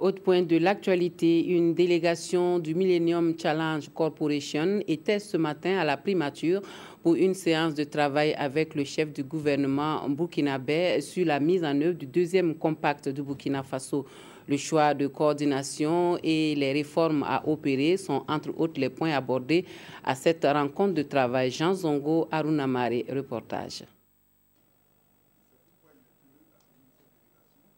Autre point de l'actualité, une délégation du Millennium Challenge Corporation était ce matin à la primature pour une séance de travail avec le chef du gouvernement burkinabé sur la mise en œuvre du deuxième compact du Burkina Faso. Le choix de coordination et les réformes à opérer sont entre autres les points abordés à cette rencontre de travail. Jean Zongo, Arunamare, reportage.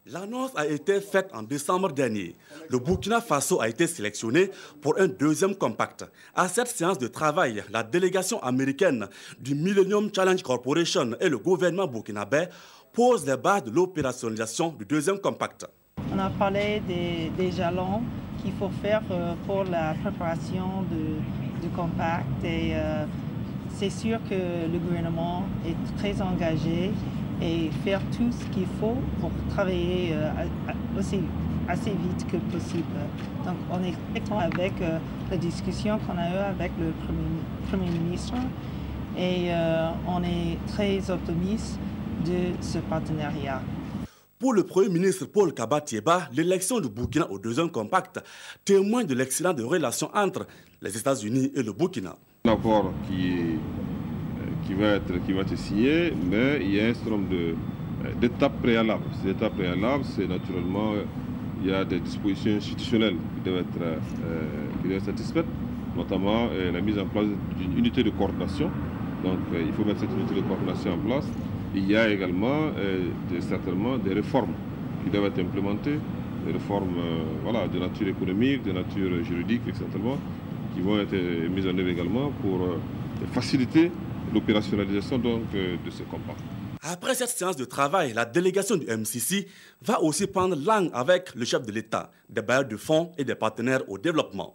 L'annonce a été faite en décembre dernier. Le Burkina Faso a été sélectionné pour un deuxième compact. À cette séance de travail, la délégation américaine du Millennium Challenge Corporation et le gouvernement burkinabé posent les bases de l'opérationnalisation du deuxième compact. On a parlé des jalons qu'il faut faire pour la préparation du compact et c'est sûr que le gouvernement est très engagé et faire tout ce qu'il faut pour travailler assez vite que possible. Donc on est content avec la discussion qu'on a eue avec le Premier ministre et on est très optimiste de ce partenariat. Pour le Premier ministre Paul Kaba-Thiéba, l'élection du Burkina au deuxième compact témoigne de l'excellence des relations entre les États-Unis et le Burkina. Un accord qui va être signé, mais il y a un certain nombre d'étapes préalables. Ces étapes préalables, c'est naturellement, il y a des dispositions institutionnelles qui doivent être satisfaites, notamment la mise en place d'une unité de coordination. Donc il faut mettre cette unité de coordination en place. Il y a également certainement des réformes qui doivent être implémentées, des réformes de nature économique, de nature juridique, etc., qui vont être mises en œuvre également pour faciliter l'opérationnalisation de ce compact. Après cette séance de travail, la délégation du MCC va aussi prendre langue avec le chef de l'État, des bailleurs de fonds et des partenaires au développement.